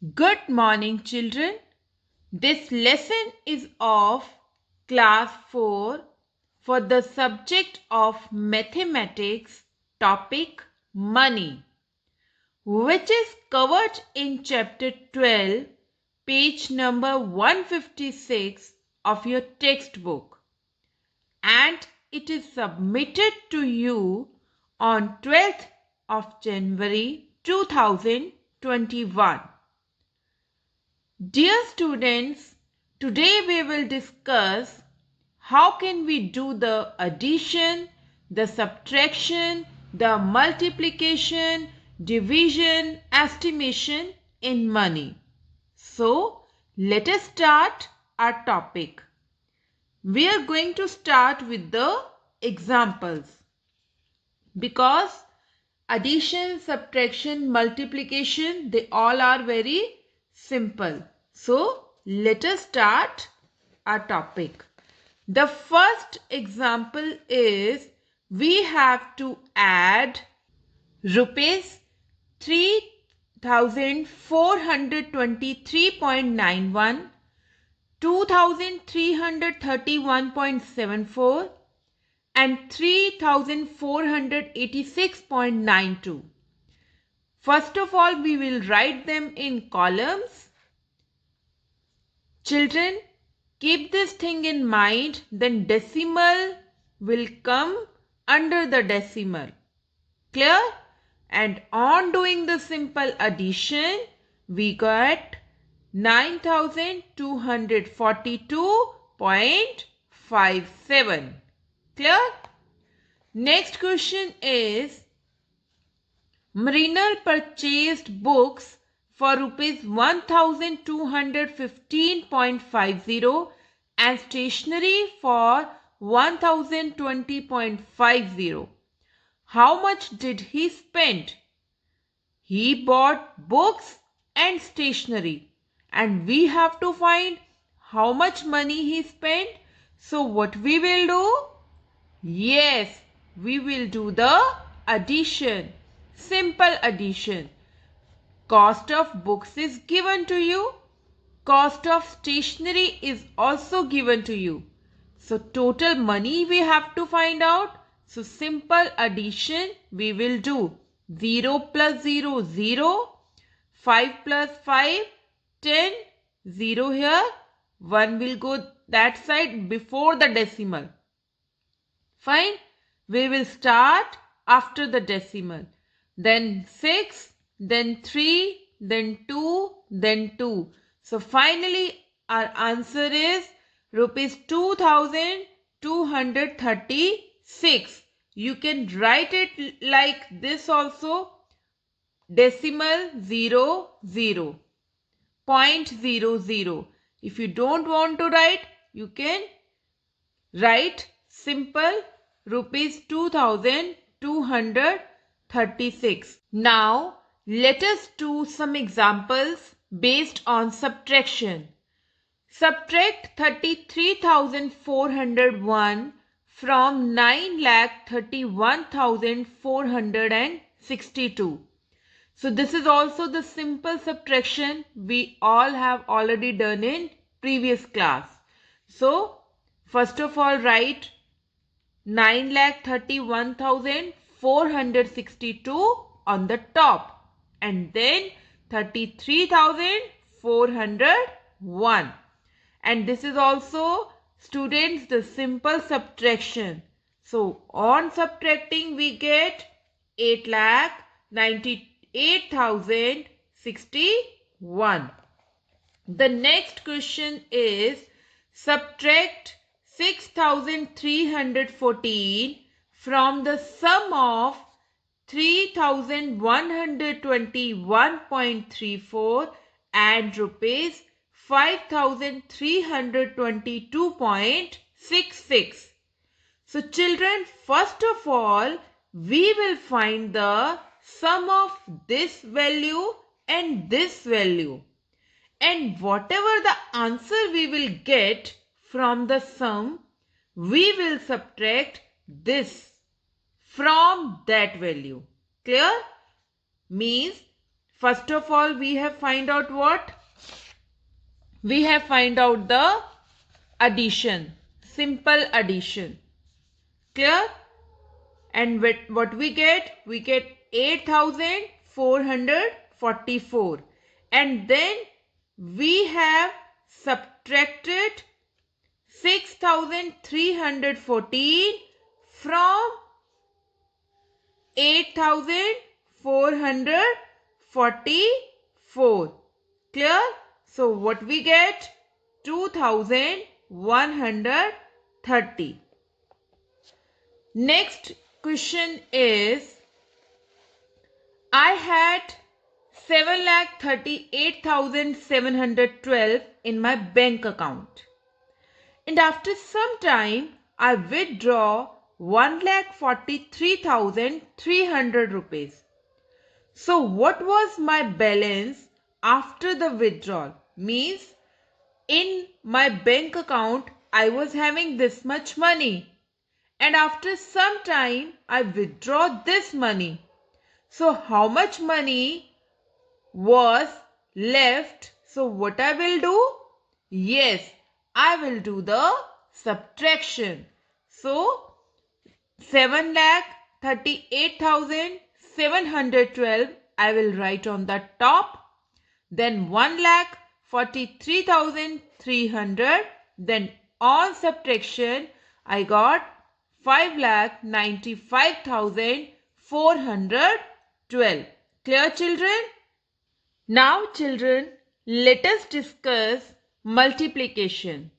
Good morning, children. This lesson is of class 4 for the subject of mathematics, topic money, which is covered in chapter 12, page number 156 of your textbook, and it is submitted to you on 12th of January 2021. Dear students, today we will discuss how can we do the addition, the subtraction, the multiplication, division, estimation in money. So, let us start our topic. We are going to start with the examples because addition, subtraction, multiplication, they all are very simple. So, let us start our topic. The first example is we have to add rupees 3423.91, 2331.74 and 3486.92. First of all, we will write them in columns. Children, keep this thing in mind, then decimal will come under the decimal. Clear? And on doing the simple addition, we got 9242.57. Clear? Next question is, Mrinal purchased books for rupees 1215.50 and stationery for 1020.50. How much did he spend? He bought books and stationery, and we have to find how much money he spent. So what we will do? Yes, we will do the addition. Simple addition. Cost of books is given to you. Cost of stationery is also given to you. So total money we have to find out. So simple addition we will do. 0 plus 0, 0. 5 plus 5, 10. 0 here. 1 will go that side before the decimal. Fine. We will start after the decimal. Then 6, then 3, then 2, then 2. So finally our answer is rupees 2236. You can write it like this also. Decimal 0, 0. 0.00. If you don't want to write, you can write simple rupees 2236. Now let us do some examples based on subtraction. Subtract 33,401 from 9,31,462. So this is also the simple subtraction we all have already done in previous class. So first of all, write 9,31,462 on the top and then 33,401. And this is also, students, the simple subtraction. So on subtracting we get 8,98,061. The next question is subtract 6,314 from the sum of 3,121.34 and rupees 5,322.66. So children, first of all, we will find the sum of this value and this value. And whatever the answer we will get from the sum, we will subtract this from that value. Clear? Means First of all, we have find out what? We have find out the addition, simple addition. Clear? And what we get? We get 8,444. And then we have subtracted 6,314 from 8,444. Clear? So what we get? 2,130. Next question is, I had 7,38,712 in my bank account. And after some time, I withdraw 1,43,300 rupees. So what was my balance after the withdrawal? Means in my bank account, I was having this much money. And after some time, I withdraw this money. So how much money was left? So what I will do? Yes, I will do the subtraction. So 7,38,712 I will write on the top. Then 1,43,300. Then on subtraction I got 5,95,412. Clear, children? Now children, let us discuss multiplication.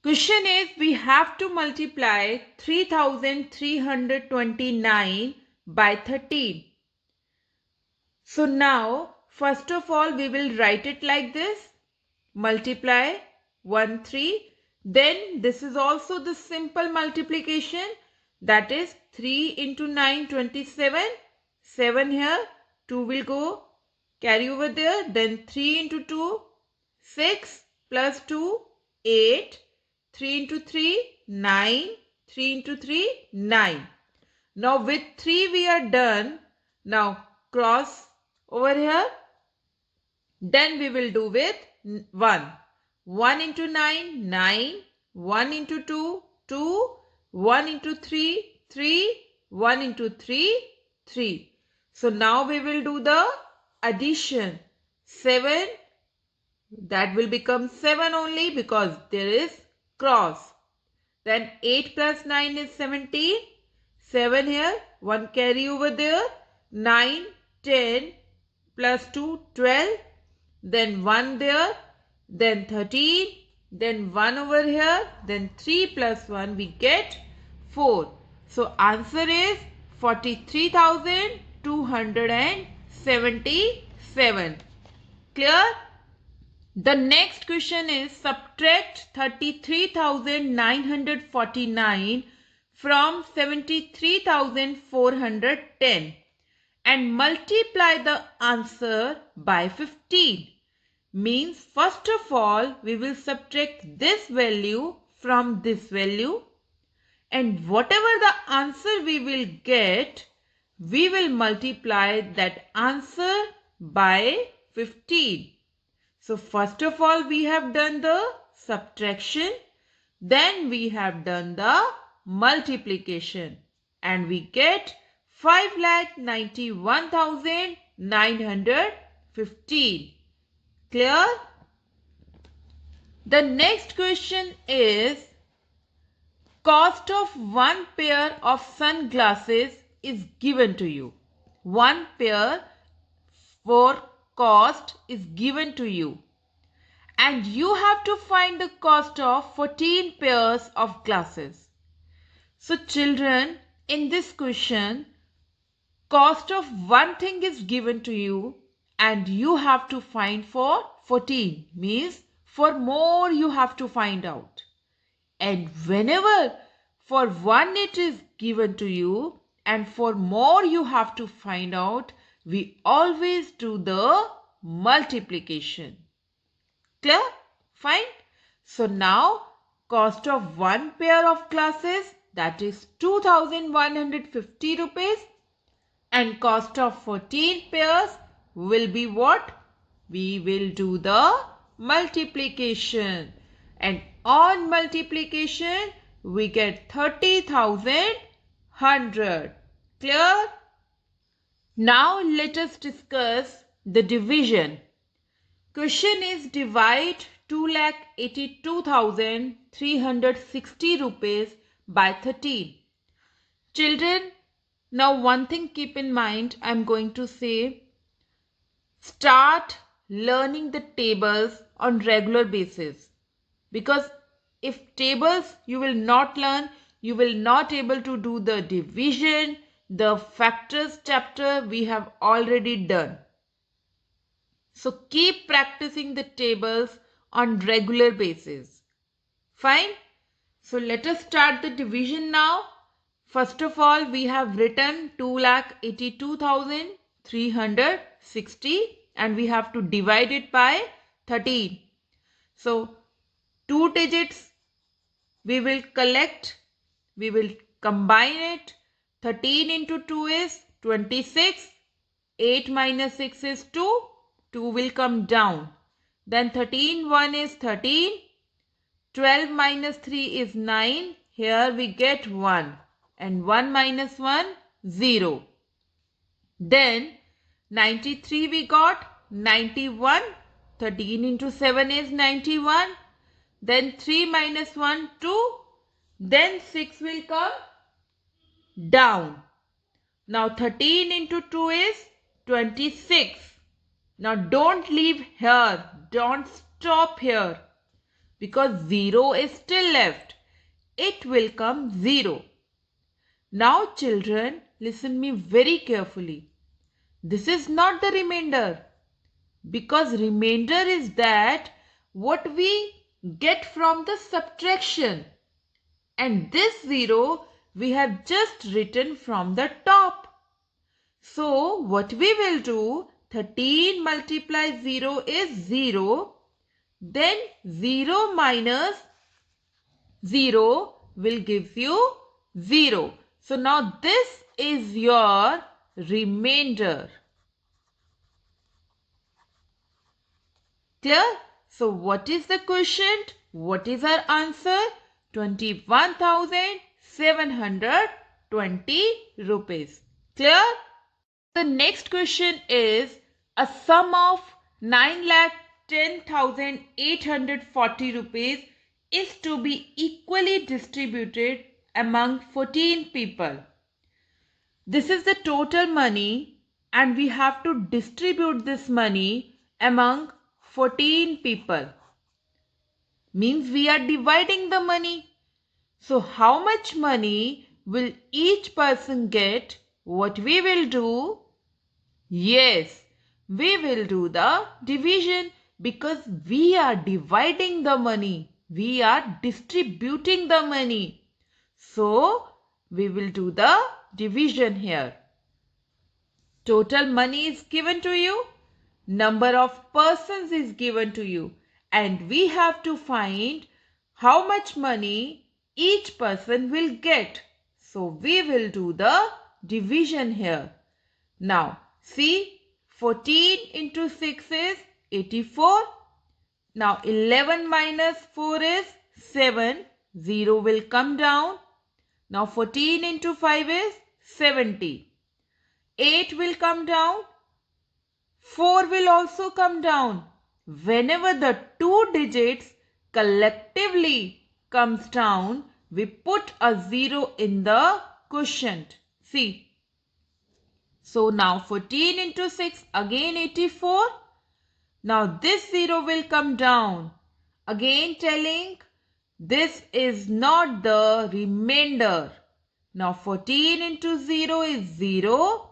Question is, we have to multiply 3,329 by 13. So now, first of all, we will write it like this. Multiply 1, 3. Then this is also the simple multiplication. That is 3 into 9, 27. 7 here. 2 will go. Carry over there. Then 3 into 2, 6 plus 2, 8. 3 into 3, 9. 3 into 3, 9. Now with 3 we are done. Now cross over here. Then we will do with 1. 1 into 9, 9. 1 into 2, 2. 1 into 3, 3. 1 into 3, 3. So now we will do the addition. 7. That will become 7 only because there is cross. Then 8 plus 9 is 17. 7 here. 1 carry over there. 9, 10 plus 2, 12. Then 1 there. Then 13. Then 1 over here. Then 3 plus 1 we get 4. So answer is 43,277. Clear? The next question is, subtract 33,949 from 73,410 and multiply the answer by 15. Means first of all we will subtract this value from this value, and whatever the answer we will get, we will multiply that answer by 15. So first of all we have done the subtraction, then we have done the multiplication, and we get 5,91,915. Clear? The next question is, cost of one pair of sunglasses is given to you. One pair for cost is given to you, and you have to find the cost of 14 pairs of glasses. So children, in this question, cost of one thing is given to you and you have to find for 14. Means for more you have to find out. And whenever for one it is given to you and for more you have to find out, we always do the multiplication. Clear? Fine. So now cost of one pair of glasses, that is 2,150 rupees, and cost of 14 pairs, will be what? We will do the multiplication. And on multiplication, we get 30,100. Clear? Now let us discuss the division. Question is divide 2,82,360 rupees by 13. Children, now one thing keep in mind, I am going to say, start learning the tables on regular basis. Because if tables you will not learn, you will not able to do the division, the factors chapter we have already done. So keep practicing the tables on regular basis. Fine? So let us start the division now. First of all, we have written 2,82,360 and we have to divide it by 13. So 2 digits we will collect, we will combine it. 13 into 2 is 26. 8 minus 6 is 2. 2 will come down. Then 13 1 is 13. 12 minus 3 is 9. Here we get 1. And 1 minus 1, 0. Then 93 we got, 91. 13 into 7 is 91. Then 3 minus 1, 2. Then 6 will come down. Now 13 into 2 is 26. Now don't leave here. Don't stop here. Because 0 is still left. It will come 0. Now children, listen me very carefully. This is not the remainder. Because remainder is that what we get from the subtraction. And this 0 we have just written from the top. So what we will do, 13 multiplied 0 is 0. Then 0 minus 0 will give you 0. So now this is your remainder. Clear? So what is the quotient? What is our answer? 21,720 rupees. Clear? The next question is a sum of 9,10,840 rupees is to be equally distributed among 14 people. This is the total money and we have to distribute this money among 14 people. Means we are dividing the money. So how much money will each person get? What we will do? Yes, we will do the division because we are dividing the money. We are distributing the money. So we will do the division here. Total money is given to you. Number of persons is given to you. And we have to find how much money each person will get. So we will do the division here. Now see, 14 into 6 is 84. Now 11 minus 4 is 7. 0 will come down. Now 14 into 5 is 70. 8 will come down. 4 will also come down. Whenever the two digits collectively comes down, we put a 0 in the quotient. See. So now 14 into 6 again 84. Now this 0 will come down. Again telling this is not the remainder. Now 14 into 0 is 0.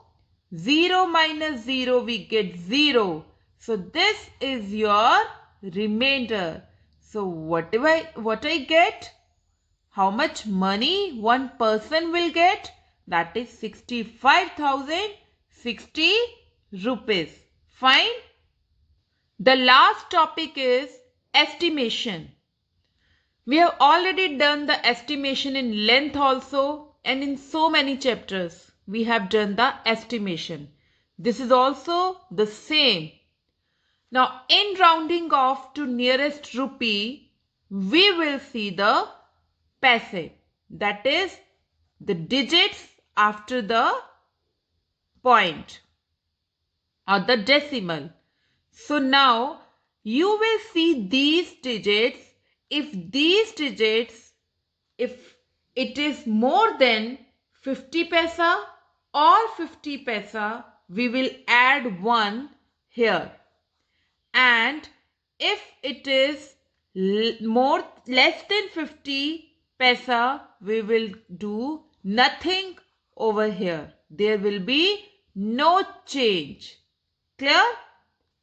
0 minus 0 we get 0. So this is your remainder. So what I get? How much money one person will get? That is 65,060 rupees. Fine. The last topic is estimation. We have already done the estimation in length also and in so many chapters. We have done the estimation. This is also the same. Now in rounding off to nearest rupee, we will see the paise, that is the digits after the point or the decimal. So now you will see these digits. If these digits, if it is more than 50 paisa or 50 paisa, we will add 1 here. And if it is less than 50 paisa, we will do nothing over here. There will be no change. Clear?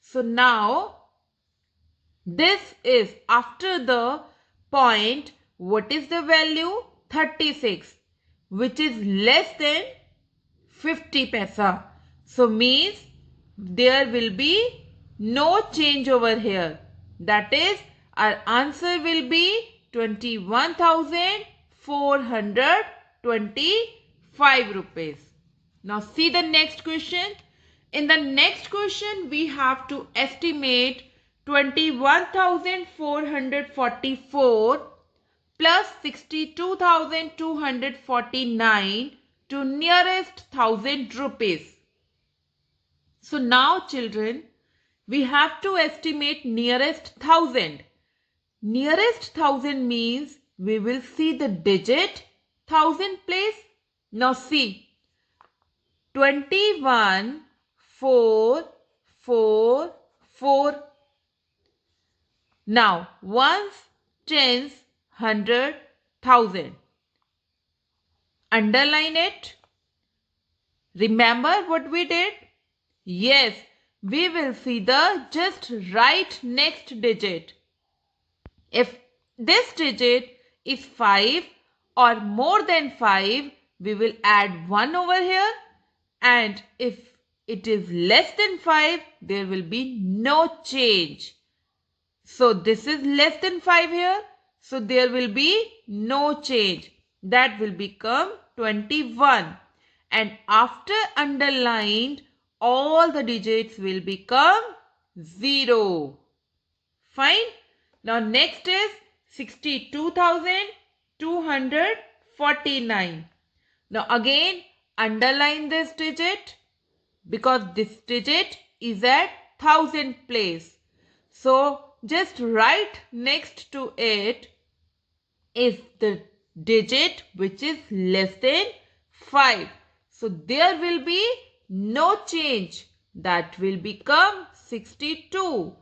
So now this is after the point. What is the value? 36, which is less than 50 paisa. So means there will be no change over here. That is, our answer will be 21,425 rupees. Now see the next question. In the next question, we have to estimate 21,444 plus 62,249 to nearest 1000 rupees. So now children, we have to estimate nearest 1000. Nearest 1000 means we will see the digit 1000 place. Now see, 21,444. Now ones, tens, 100, 1000. Underline it. Remember what we did? Yes, we will see the just right next digit. If this digit is 5 or more than 5, we will add 1 over here. And if it is less than 5, there will be no change. So this is less than 5 here. So there will be no change. That will become 21. And after underlined, all the digits will become 0. Fine. Now next is 62,249. Now again underline this digit because this digit is at 1000 place. So just write next to it is the digit which is less than 5. So there will be no change. That will become 62.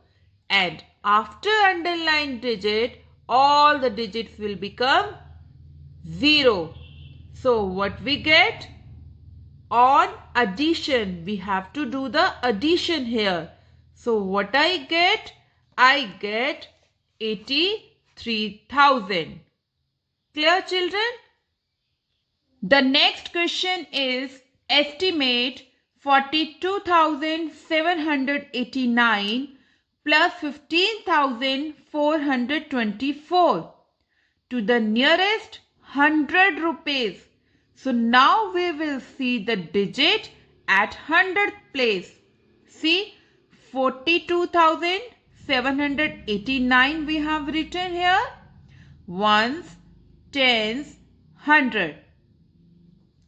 And after underlined digit, all the digits will become 0. So what we get? On addition, we have to do the addition here. So what I get? I get 83,000. Clear, children? The next question is estimate 42,789 plus 15,424 to the nearest 100 rupees. So now we will see the digit at 100th place. See, 42,789 we have written here. Ones, tens, 100.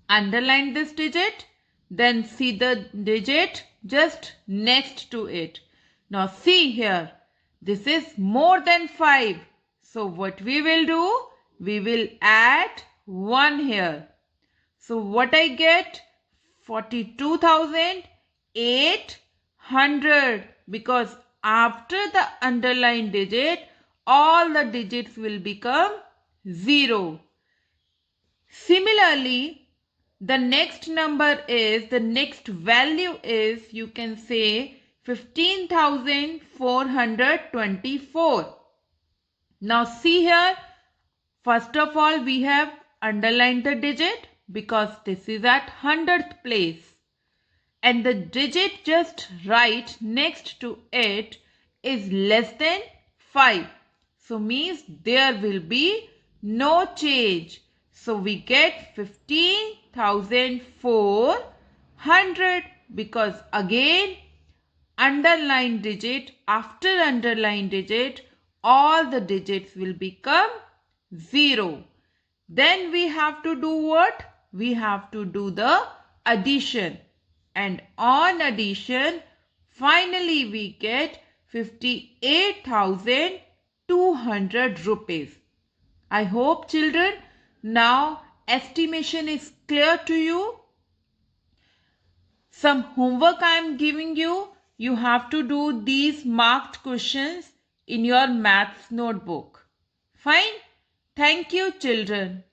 Underline this digit. Then see the digit just next to it. Now see here. This is more than 5. So what we will do? We will add 1 here. So what I get? 42,800, because after the underlined digit, all the digits will become 0. Similarly, the next value is, you can say, 15,424. Now see here, first of all we have underlined the digit because this is at 100th place. And the digit just right next to it is less than 5. So means there will be no change. So we get 15,424. because again underline digit after underline digit, all the digits will become 0. Then we have to do what? We have to do the addition. And on addition, finally we get 58,200 rupees. I hope children, now estimation is clear to you. Some homework I am giving you. You have to do these marked questions in your maths notebook. Fine? Thank you children.